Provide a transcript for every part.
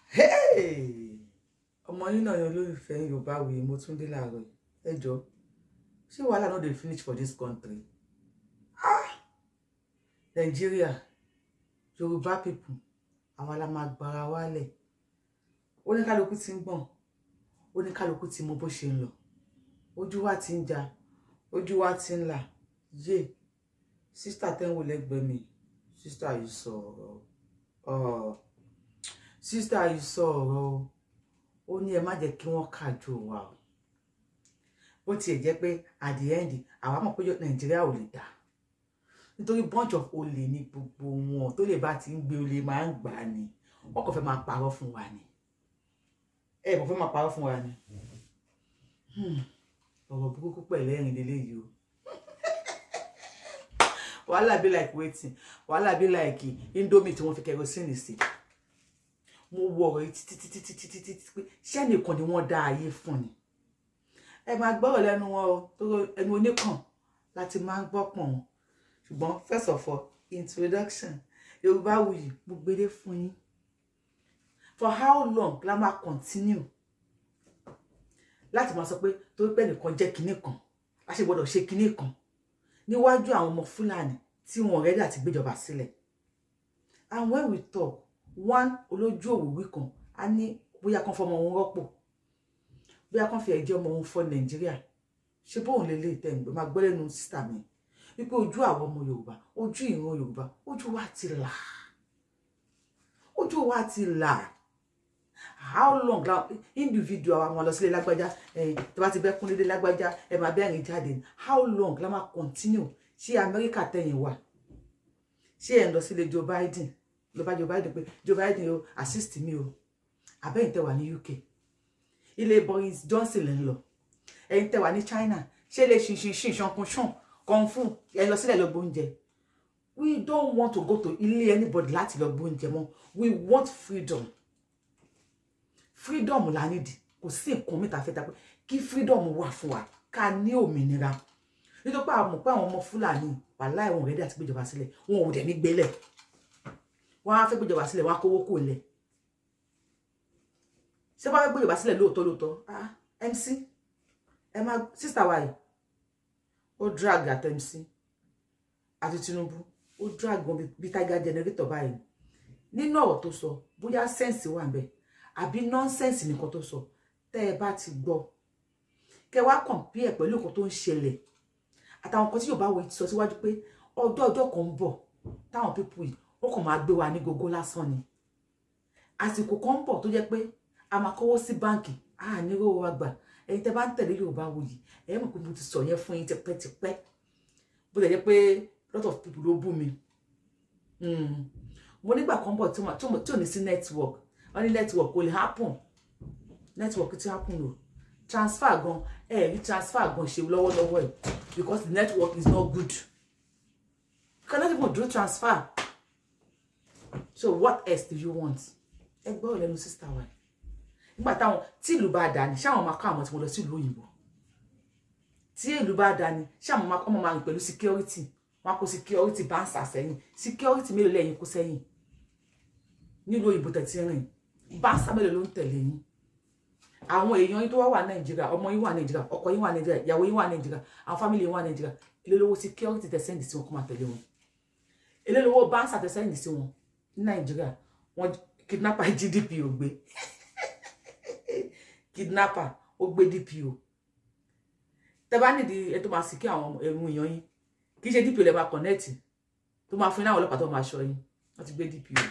Hey! Ọmọ yín náà yan olólùfẹ́ Yorùbáwùyí mo tún dé láàárọ̀ ẹ jọ̀ọ́ ṣé wàhálà no dey finish for this country. Nigeria, Yorùbá people, àwọn la máa gbára wálẹ̀. Oníkálukú ti ń gbọ̀n, oníkálukú ti mọ bó ṣe ń lọ. Ojú wa ti ń jà, ojú wa ti ń là. Yé, sister tẹ́ ń wò lẹ́gbẹ̀ẹ́ mi, sister yìí sọ̀rọ̀. Sister yìí sọ̀rọ̀. Ó ní ẹ má jẹ́ kí wọ́n kájọ wa o. Bó tiẹ̀ jẹ́ pé at the end àwa mọ̀ pé Nàìjíríà ò lè dá. Nítorí bunch of olè ní gbogbo wọn tó lè bá ti ń gbé olè máa ń gbà ni. Wọ́n kàn fẹ́ máa parọ́ fún wa ni. Mo fẹ́ máa parọ́ fún wa ni. Ọ̀rọ̀ burúkú pẹ̀lú ẹ̀rín lélẹ́yìí o. Wàhálà be like waiting. Wàhálà be like Indomie tí wọ́n fi kerosene sí. Mo wo ọ̀rọ̀ yìí títí pé ṣé nìkan ni wọ́n dá ayé fún ni. Ẹ máa gbọ́rọ̀ lẹ́nu wọn o, tó ẹnu oníkan láti máa ń gbọ́ pọ̀n wọn. Ṣùgbọ́n first of all, introduction. Yorùbáwùyí mo gbede fún yín. For how long la máa continue láti máa sọ pé torí pé nìkan jẹ́ kinní kan, a ṣe gbọ́dọ̀ ṣe kinní kan níwájú àwọn ọmọ Fúlàní tí wọ́n rẹ́dí àti gbéjọba sílẹ̀. And when we talk, one olójú òwúwí kan a ní bóyá kan fọmọ òun rọ́pò, bóyá kan fi ẹ̀jẹ̀ ọmọ òun fọ Nàìjíríà. Ṣé bóun lè lè tẹ̀ ń gbé máa gbọ́ lẹ́nu sísà mi wípé ojú àwọn ọmọ Yorùbá, ojú ìran Yorùbá, ojú wa ti là. Ojú wa ti là. How long la individual àwọn lọ sílé lágbájá tó bá ti bẹ́ kún lédè lágbájá ẹ máa bẹ́rin jáde. How long la máa continue? Ṣé Amẹ́ríkà tẹ̀yìn wà? Ṣé ẹ̀ ń lọ sílé Joe Biden? Lọ bá Joe Biden pé Joe Biden o assist mi o. Àbẹ́yìn tẹ́ wà ní UK. Ilé Boris Johnson lẹ́ ń lọ. Ẹ̀yin tẹ́ wà ní China. Ṣé lè ṣinṣin ṣankun ṣan kung fu ẹ lọ sílẹ̀ lọ gbóúnjẹ. We don't want to go to ilé anybody láti lọ gbóúnjẹ mọ́. We want freedom. Freedom la need. Kò sí nǹkan mi ta fẹ́ ta pé kí freedom wà fún wa ká ní òmìnira. Nítorí pé àwọn mọ̀ pé àwọn ọmọ Fúlàní wàláhì wọn ready àti gbéjọba sílẹ̀. Wọn ò dẹ̀ ní gbélẹ̀. Wọ́n á fẹ́ gbéjọba sílẹ̀, wọ́n á kówó kò lẹ̀. Ṣé bá fẹ́ gbéjọba sílẹ̀ lóòótọ́? MC ẹ má sister wa yìí ó drag at MC àti Tinubu ó drag wọn bí tiger generator báyìí. Nínú ọ̀rọ̀ tó sọ bóyá sense wà ńbẹ̀ àbí nonsense nìkan tó sọ tẹ́ ẹ bá ti gbọ́ kẹ́ wá compare pẹ̀lú nǹkan tó ń ṣẹlẹ̀ àtàwọn nǹkan tí Yorùbá wo ti sọ síwájú pé ọjọ́ kan ń bọ̀ táwọn people yìí ó kàn máa gbé wa ní gógó lásán ni. Àsìkò kan ń bọ̀ tó jẹ́ pé a máa kówó sí báǹkì a ní rówó wa gbà. Ẹ̀yin tẹ́ bá ń tẹ̀lé Yorùbáwùyí ẹ mọ̀ pé mo ti sọ yẹn fún yín tipẹ́tipẹ́ bó lè jẹ́ pé lot of people ló bú mi. Mo nígbà kan bọ̀ tí ò ní sí network. Only network will happen. Network ti happen o. Transfer gan, rí transfer gan ṣe lọ́wọ́lọ́wọ́ ẹ̀ because the network is not good. You cannot even do transfer. So what else do you want? Ẹ gbọ́ lẹ́nu sister wa. Nígbà táwọn tí ìlú bá dá ni ṣé àwọn máa kọ́ àwọn tí mo lọ sí ìlú òyìnbó. Tí ìlú bá dá ni ṣé àwọn máa rìn pẹ̀lú security. Wọ́n kó security bá ń sà sẹ́yìn. Security mélòó lẹ́yìn kó sẹ́yìn. Nílùú òyìnbó tẹ̀ tí ń rìn. Báńsà mélòó ló ń tẹ̀lé yín. Àwọn èèyàn yín tó wà Nàìjíríà, ọmọ yín wà Nàìjíríà, ọkọ yín wà Nàìjíríà, ìyàwó yín wà Nàìjíríà, àwọn family yín wà Nàìjíríà. Èló lówó security tẹ̀ sẹ́ndì sí wọn kó máa tẹ̀lé wọn. Èló lówó báńsà tẹ̀ sẹ́ndì sí wọn ní Nàìjíríà. Wọ́n kidnapper GDP ò gbé. Kidnapper ó gbé DPO. Tẹ́ bá nídìí ẹ tó máa sì kí àwọn ẹ̀rù èèyàn yín. Kì í ṣe DPO lè máa connect tó máa fún àwọn ọlọ́pàá tó máa ṣọ́ yín. Wọ́n ti gbé DPO.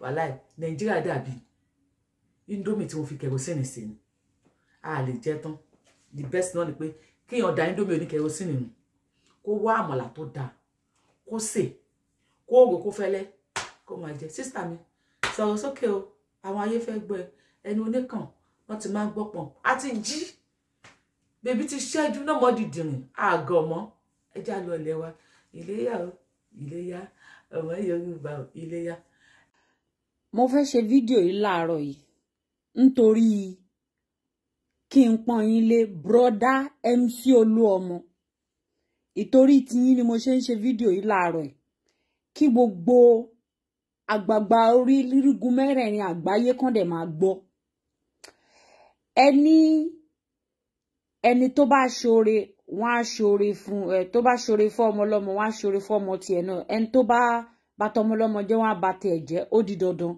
Wàláì Nàìjíríà dàbí Indomie tí wọ́n fi kerosene sí ni. A lè jẹ tán. The best náà ni pé kéèyàn da Indomie oní kerosene nù. Kó wá àmàlà tó dáa. Kó sè. Kó rò kó fẹ́lẹ́. Kó máa jẹ. Sister mi sọ̀rọ̀ sókè o. Àwọn ayé fẹ́ gbọ́ ẹ. Ẹnu oníkan wọ́n ti máa ń gbọ́ pọ̀n. A ti jí. Bèbí ti ṣẹ́jú náà mọ́ dìdìrìn. Àgọ̀ mọ́. Ẹ já lọ ilé wa. Iléyá o. Iléyá. Ọmọ Yorùbá o. Iléyá. Mo fẹ́ ṣe fídíò yìí láàárọ̀ yìí nítorí kí n pọ́n yín lé broda MC Oluomo. Ìtorí tiyín ni mo ṣe ń ṣe fídíò yìí láàárọ̀ yìí kí gbogbo àgbààgbà orílẹ̀-èdè mẹ́rẹ̀ẹ̀rin àgbáyé kan dẹ̀ máa gbọ́. Ẹni tó bá ṣoore wọ́n á ṣoore fún tó bá ṣoore fún ọmọ ọlọ́mọ wọ́n á ṣoore fún ọmọ tiẹ̀ náà. Ẹni tó bá bàtà ọmọ ọlọ́mọ jẹ́ wọ́n á bà tiẹ̀ jẹ́, ó di dandan.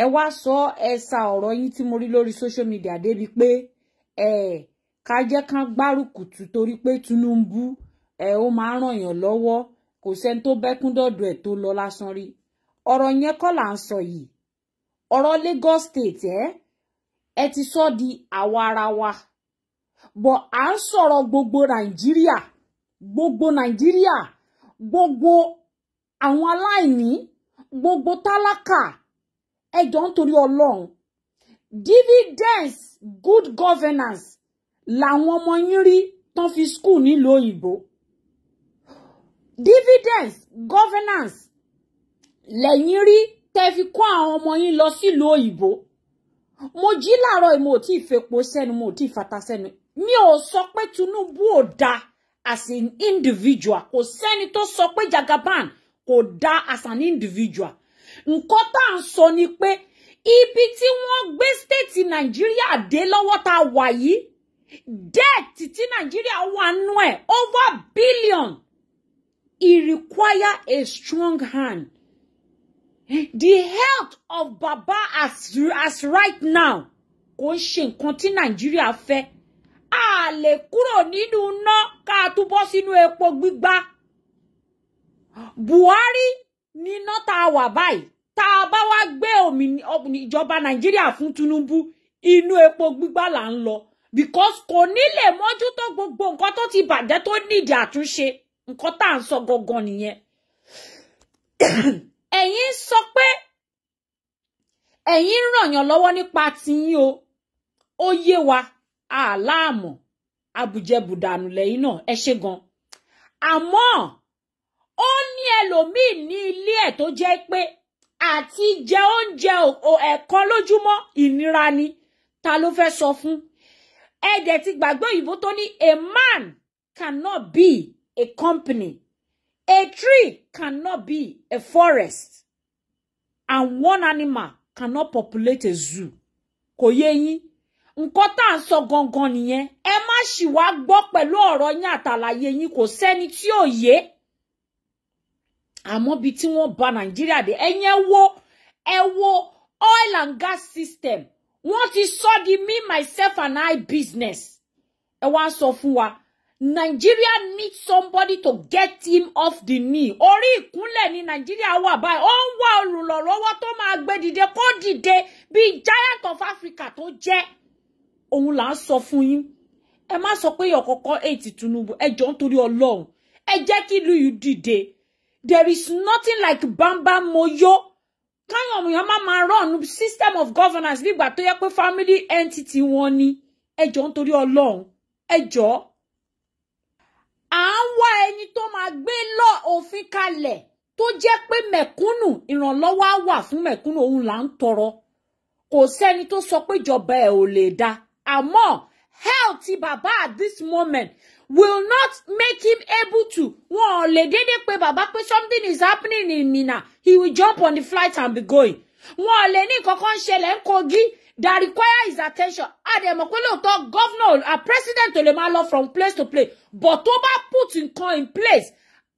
Ẹ wá sọ ẹ̀sà ọ̀rọ̀ yín tí mo rí lórí social media débi pé ká jẹ́ kán gbárùkùtù torí pé Tinubu ó máa ràn yàn lọ́wọ́, kò sẹ́ni tó bẹ́kún dọ̀dọ̀ ẹ̀ tó lọ lásán rí. Ọ̀rọ̀ yẹn kọ́ là ń sọ yìí. Ọ̀rọ̀ Lagos State ẹ ti sọ di àwa ara wa. Bọ̀ à ń sọ̀rọ̀ gbogbo Nàìjíríà, gbogbo àwọn aláìní, gbogbo tálákà. Ẹ jọ̀ọ́ nítorí Ọlọ́run. Dividends, good governance làwọn ọmọ yín rí tán fi school nílùú òyìnbó. Dividends, governance lẹ́yìn rí tẹ́ fi kó àwọn ọmọ yín lọ sílùú òyìnbó. Mo jí láàárọ̀ mo tí fepo sẹ́nu, mo tí fata sẹ́nu. Mi ò sọ pé Tinubu ò dá as an individual. Kò sẹ́ni tó sọ pé Jagaban kò dá as an individual. Nǹkan tá ń sọ ni pé ibi tí wọ́n gbé state Nigeria dé lọ́wọ́ tá wà yìí, debt tí Nigeria wà nú ẹ̀ over billion. It require a strong hand. The health of Baba as right now kò ṣe nǹkan tí Nigeria fẹ́. A lè kúrò nínú iná ká túbọ̀ sínú epo gbígbá. Buhari ní iná tá wà báyìí. Tá bá wá gbé ìjọba Nigeria fún Tinubu, inú epo gbígbá là ń lọ. Because kò ní lè mójútó gbogbo nǹkan tó ti bàjẹ́ tó nídìí àtúnṣe. Nǹkan tá ń sọ gangan nìyẹn. Ẹ̀yin sọ pé ẹ̀yin ràn yàn lọ́wọ́ nípa tiyín o. Ó yé wa, àlámọ̀, abùjẹbùdànù lẹ́yìn náà, ẹ ṣé gan. Àmọ́ ó ní ẹlòmíì ní ilé ẹ̀ tó jẹ́ pé àti jẹ oúnjẹ ẹ̀kan lójúmọ́ ìnira ni. Ta ló fẹ́ sọ fún? Ẹ dẹ̀ ti gbàgbé òyìnbó tó ní a man cannot be a company. A tree cannot be a forest. And one animal cannot populate a zoo. Kò yé yín. Nǹkan tá ń sọ gangan nìyẹn. Ẹ má ṣì wá gbọ́ pẹ̀lú ọ̀rọ̀ yín àtàlàyé yín, kò sẹ́ni tí ò yé. Àmọ́ bí tí wọ́n bà Nàìjíríà dé, ẹ̀yin ẹ wo oil and gas system. Wọ́n ti sọ di me, myself and I business. Ẹ wá sọ fún wa. Nigeria needs somebody to get him off the knee. Orí ìkúnlẹ̀ ní Nigeria wà báyìí. Ó ń wá olùrànlọ́wọ́ tó máa gbé dìde kó dìde bí giant of Africa tó jẹ́. Òun là ń sọ fún yín. Ẹ má sọ pé ọ̀kọ̀ọ̀kan 8 Tinubu. Ẹ jọ̀ọ́ nítorí Ọlọ́run. Ẹ jẹ́ kí ìlú yìí dìde. There is nothing like bambam moyo. Káyọ̀ èèyàn máa run system of governance bí ìgbà tó yẹ pé family entity wọn ni. Ẹ jọ̀ọ́ nítorí Ọlọ́run. Ẹ jọ̀ọ́. À ń wá ẹni tó máa gbé lọ òfin kalẹ̀ tó jẹ́ pé mẹ̀kúnnù ìrànlọ́wọ́ á wà fún mẹ̀kúnnù, òun là ń tọrọ. Kò sẹ́ni tó sọ pé ìjọba ẹ̀ ò lè dá. Àmọ́ health bàbá at this moment will not make him able to. Wọ́n ò lè dédé pé bàbá pé something is happening in Mina. He will jump on the flight and be going. Wọ́n ò lè ní nǹkan kan ṣẹlẹ̀ ń Kogi that require his attention. Àdèmọ̀ pé lóòótọ́ governor a president ò lè máa lọ from place to place. But tó bá put nǹkan in place,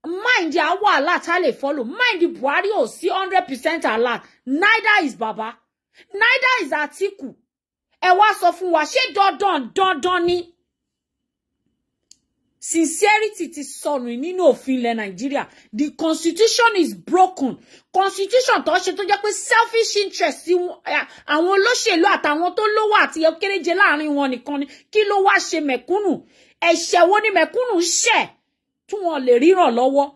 mind the àwọn alert á lè follow. Mind the Buhari ò sí 100% alert. Neither is Baba. Neither is Atiku. Ẹ wá sọ fún wa, ṣé dandan ni? Sincerity ti sọnù nínú òfin ilẹ̀ Nigeria. The constitution is broken. Constitution tó ṣe tó jẹ́ pé selfish interest àwọn olóṣèlú àtàwọn tó lówó àti kéréje láàrin wọn nìkan ni. Kí ló wá ṣe mẹ̀kúnnù? Ẹ̀ṣẹ̀ wo ni mẹ̀kúnnù ṣẹ̀ tí wọ́n lè ríran lọ́wọ́?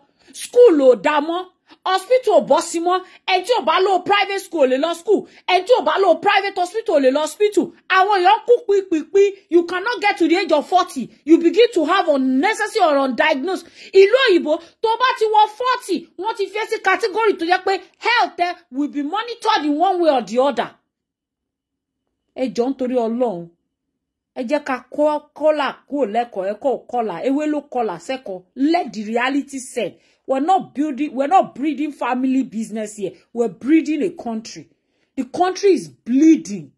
School ò dá mọ́. Hospital ò bọ́ sí mọ́. Ẹni tí ò bá lọ private school lè lọ school. Ẹni tí ò bá lọ private hospital lè lọ hospital. Àwọn èèyàn kú pípípí. You cannot get to the age of 40. You begin to have unnecessary or undiagnosed. Ìlú òyìnbó tó bá ti wọ 40, wọ́n ti fi sí category tó jẹ́ pé health will be monitored in one way or the other. Ẹ jọ̀ọ́ nítorí Ọlọ́run. Ẹ jẹ́ ká kọ́là kúrò lẹ́kọ̀ọ́ ẹ̀kọ́ kọ́là. Ewé ló kọ́là sẹ́kọ̀ọ́. Let the reality set. We're not breeding family business here. We're breeding a country. The country is bleeding.